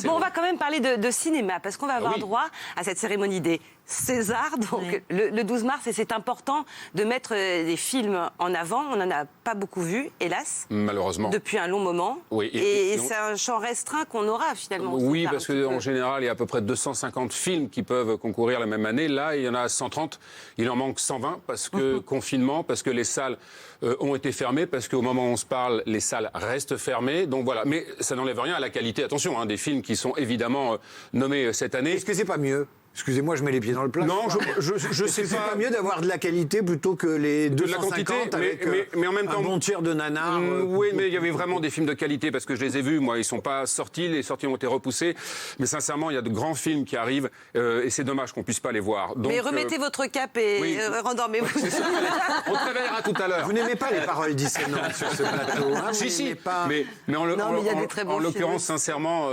Bon, on va quand même parler de cinéma, parce qu'on va avoir oui. droit à cette cérémonie des Césars, donc le 12 mars, et c'est important de mettre des films en avant. On n'en a pas beaucoup vu, hélas. Malheureusement. Depuis un long moment. Oui, et c'est un champ restreint qu'on aura finalement. Oui, parce qu'en général, il y a à peu près 250 films qui peuvent concourir la même année. Là, il y en a 130. Il en manque 120 parce que confinement, parce que les salles ont été fermées, parce qu'au moment où on se parle, les salles restent fermées. Donc voilà. Mais ça n'enlève rien à la qualité, attention, hein, des films qui sont évidemment nommés cette année. Est-ce que c'est pas mieux ? Excusez-moi, je mets les pieds dans le plat. Non, je sais C'est pas. pas mieux d'avoir de la qualité plutôt que les De la 250 quantité, avec mais en même temps, un bon tiers de nanars. Oui, mais il y avait vraiment des films de qualité parce que je les ai vus. Moi, ils sont pas sortis, les sorties ont été repoussées. Mais sincèrement, il y a de grands films qui arrivent et c'est dommage qu'on puisse pas les voir. Donc, mais remettez votre cap et oui. rendormez-vous. C'est ça. On te réveillera tout à l'heure. Vous n'aimez pas les paroles dissonantes sur ce plateau, hein, vous Si, n'aimez pas... mais en il y a des très bons l'occurrence, sincèrement,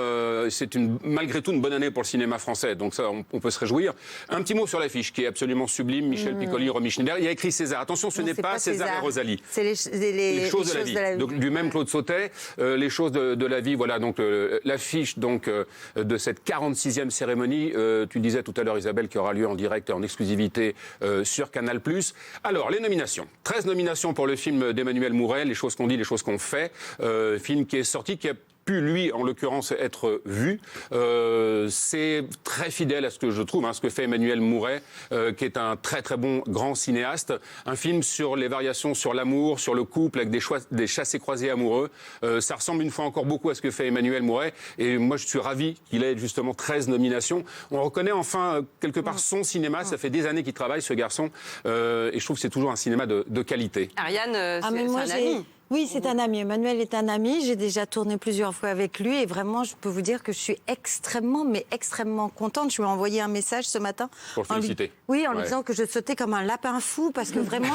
c'est malgré tout une bonne année pour le cinéma français. Donc ça, on peut se réjouir. Un petit mot sur l'affiche qui est absolument sublime. Michel Piccoli, Romy Schneider. Il y a écrit César. Attention, ce n'est pas César et Rosalie. C'est les choses de la vie. Donc, du même Claude Sautet, les choses de la vie. Voilà, donc l'affiche donc de cette 46e cérémonie. Tu disais tout à l'heure, Isabelle, qui aura lieu en direct et en exclusivité sur Canal+. Alors, les nominations. 13 nominations pour le film d'Emmanuel Mouret, Les choses qu'on dit, les choses qu'on fait. Film qui est sorti, qui a pu, lui, en l'occurrence, être vu. C'est très fidèle à ce que je trouve, ce que fait Emmanuel Mouret, qui est un très très bon grand cinéaste. Un film sur les variations sur l'amour, sur le couple, avec des chassés-croisés amoureux. Ça ressemble une fois encore beaucoup à ce que fait Emmanuel Mouret. Et moi, je suis ravi qu'il ait justement 13 nominations. On reconnaît enfin, quelque part, son cinéma. Ça fait des années qu'il travaille, ce garçon. Et je trouve que c'est toujours un cinéma de qualité. Ariane, c'est moi, un ami. Oui, c'est un ami. Emmanuel est un ami. J'ai déjà tourné plusieurs fois avec lui et vraiment, je peux vous dire que je suis extrêmement contente. Je lui ai envoyé un message ce matin. Pour le féliciter. Oui, en lui disant que je sautais comme un lapin fou parce que vraiment...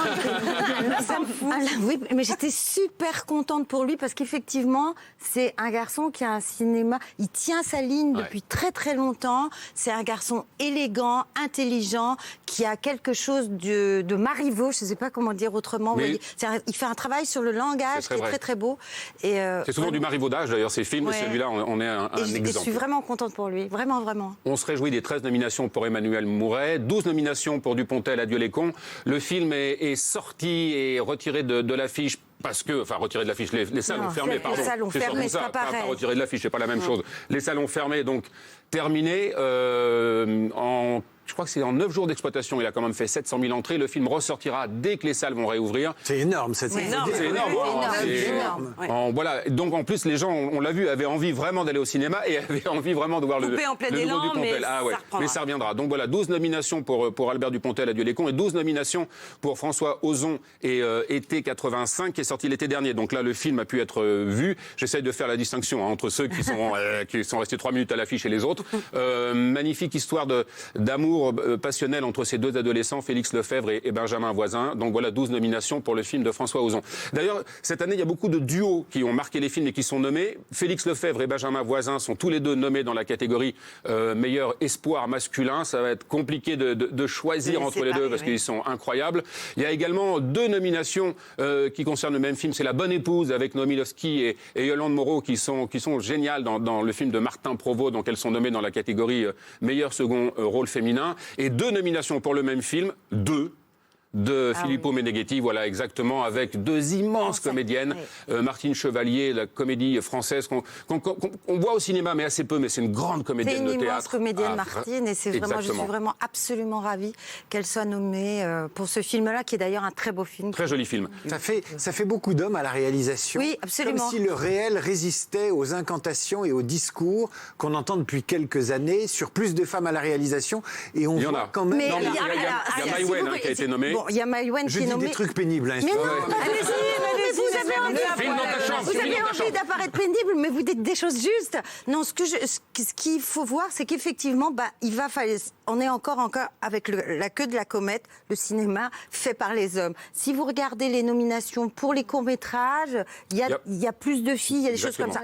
Oui, mais j'étais super contente pour lui parce qu'effectivement, c'est un garçon qui a un cinéma... Il tient sa ligne depuis très très longtemps. C'est un garçon élégant, intelligent, qui a quelque chose de Marivaux, je ne sais pas comment dire autrement. Mais... Il fait un travail sur le langage qui est très très beau. C'est souvent du marivaudage d'ailleurs ces films, et celui-là on est un exemple. Je suis vraiment contente pour lui, vraiment. On se réjouit des 13 nominations pour Emmanuel Mouret, 12 nominations pour Dupontel, Adieu les cons. Le film est sorti et retiré de l'affiche. Parce que, retiré de l'affiche, les salles ont fermé, pardon. Les salles ont fermé, c'est pas pareil. Pas retiré de l'affiche, c'est pas la même chose. Les salles ont fermé, donc terminé je crois que c'est en 9 jours d'exploitation. Il a quand même fait 700 000 entrées. Le film ressortira dès que les salles vont réouvrir. C'est énorme, cette C'est énorme. C'est énorme. Voilà. Donc en plus, les gens, on l'a vu, avaient envie vraiment d'aller au cinéma et avaient envie vraiment de voir le en plein nouveau élan, Dupontel. Mais ça reviendra. Donc voilà, 12 nominations pour Albert Dupontel, Adieu les cons, et 12 nominations pour François Ozon et Été 85, qui est sorti l'été dernier. Donc là, le film a pu être vu. J'essaye de faire la distinction entre ceux qui sont restés 3 minutes à l'affiche et les autres. Magnifique histoire d'amour passionnel entre ces deux adolescents, Félix Lefebvre et Benjamin Voisin. Donc voilà, 12 nominations pour le film de François Ozon. D'ailleurs, cette année, il y a beaucoup de duos qui ont marqué les films et qui sont nommés. Félix Lefebvre et Benjamin Voisin sont tous les deux nommés dans la catégorie meilleur espoir masculin. Ça va être compliqué de choisir entre les deux parce qu'ils sont incroyables. Il y a également 2 nominations qui concernent le même film. C'est La Bonne Épouse avec Noémie Lvovsky et Yolande Moreau qui sont géniales dans le film de Martin Provost. Donc elles sont nommées dans la catégorie meilleur second rôle féminin. Et 2 nominations pour le même film, de Filippo Meneghetti, voilà exactement, avec 2 immenses comédiennes. Martine Chevalier, la comédie française qu'on voit au cinéma, mais assez peu, mais c'est une grande comédienne de théâtre. C'est une immense comédienne, Martine, et je suis vraiment absolument ravie qu'elle soit nommée pour ce film-là, qui est d'ailleurs un très beau film. Très joli film. Ça fait beaucoup d'hommes à la réalisation. Oui, absolument. Comme si le réel résistait aux incantations et aux discours qu'on entend depuis quelques années sur plus de femmes à la réalisation. Et on voit quand même... Il y a Maïwenn qui a été nommée. Bon, il y a Maïwenn qui est nommée... des trucs pénibles. Mais non, allez-y, vous avez envie d'apparaître pénible, mais vous dites des choses justes. Non, ce qu'il faut voir, c'est qu'effectivement, il va falloir... On est encore avec la queue de la comète, le cinéma fait par les hommes. Si vous regardez les nominations pour les courts-métrages, il y a plus de filles, il y a des choses comme ça.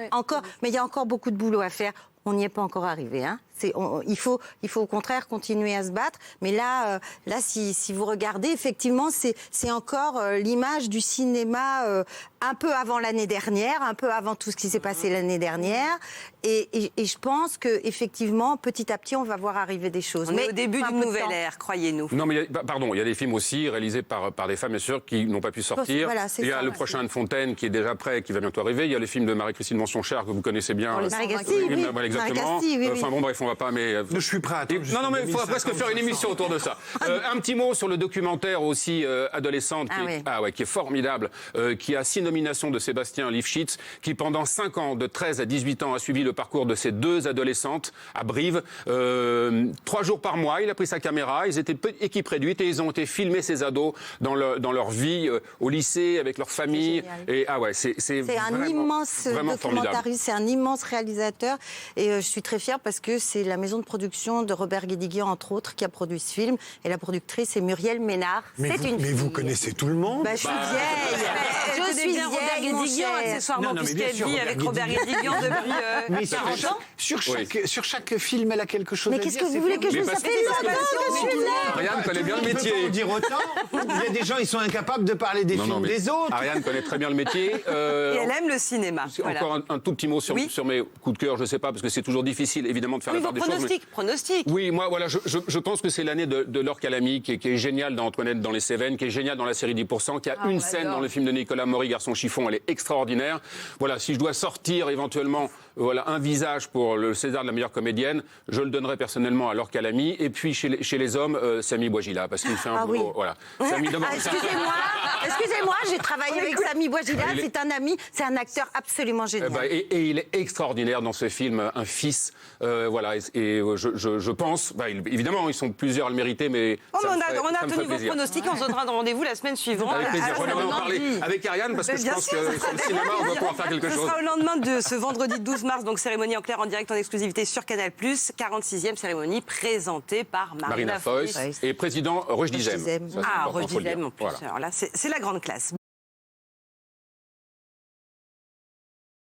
Mais il y a encore beaucoup de boulot à faire. On n'y est pas encore arrivé, Il faut au contraire continuer à se battre. Mais là, si vous regardez, effectivement, c'est encore l'image du cinéma un peu avant l'année dernière, un peu avant tout ce qui s'est passé l'année dernière. Et je pense qu'effectivement, petit à petit, on va voir arriver des choses. On est au début d'une nouvelle ère, croyez-nous. Non, mais il y a des films aussi réalisés par des femmes, bien sûr, qui n'ont pas pu sortir. Voilà, il y a le prochain Anne Fontaine qui est déjà prêt, qui va bientôt arriver. Il y a le film de Marie-Christine Menchon-Cher que vous connaissez bien. Marie Gasti, oui. Voilà, exactement. Enfin bon, bref, on va pas. Mais Je suis prêt à attendre. non, mais il faudra presque faire une émission autour de ça. Un petit mot sur le documentaire aussi adolescente, qui est formidable, qui a 6 nominations de Sébastien Lifshitz, qui pendant 5 ans, de 13 à 18 ans, a suivi le parcours de ces 2 adolescentes à Brive. 3 jours par mois, il a pris sa caméra, ils étaient équipe réduite et ils ont été filmer ces ados dans leur vie au lycée, avec leur famille. Et c'est un immense documentariste, c'est un immense réalisateur. Et je suis très fière parce que c'est la maison de production de Robert Guédiguian, entre autres, qui a produit ce film. Et la productrice est Muriel Ménard. Mais vous connaissez tout le monde. Je suis vieille. Je suis bien Robert Guédiguian, accessoirement, puisqu'elle vit avec Robert Guédiguian depuis 40 ans. Sur chaque film, elle a quelque chose à dire. Mais qu'est-ce que vous voulez que je vous... Ça fait longtemps que je suis là. Ariane connaît bien le métier. On peut pas en dire autant. Il y a des gens, ils sont incapables de parler des films des autres. Ariane connaît très bien le métier. Et elle aime le cinéma. Encore un tout petit mot sur mes coups de cœur, je ne sais pas, parce que c'est toujours difficile, évidemment, de faire la part des choses. Pronostic. Oui, moi, voilà, je pense que c'est l'année de Laure Calamy, qui est géniale dans Antoinette dans les Cévennes, qui est géniale dans la série 10%, qui a une scène dans le film de Nicolas Maury, Garçon chiffon, elle est extraordinaire. Voilà, si je dois sortir éventuellement un visage pour le César de la meilleure comédienne, je le donnerai personnellement à Laure Calamy. Et puis chez les hommes, Samy Bouajila, parce qu'il fait un boulot. Voilà. Excusez-moi, j'ai travaillé avec Samy Bouajila, c'est un ami, c'est un acteur absolument génial. Et il est extraordinaire dans ce film, un fils. Je pense, évidemment, ils sont plusieurs à le mériter, mais on a tenu vos pronostics, on se donnera rendez-vous la semaine suivante. Avec plaisir, on va en parler avec Ariane, parce que je pense que sur le cinéma, on va pouvoir faire quelque chose. Ce sera au lendemain de ce vendredi 12 mars, donc cérémonie en clair en direct en exclusivité sur Canal+, 46e cérémonie présentée par Marina Foïs et président Roch Dizem. Roch Dizem en plus. Alors là, c'est la grande classe.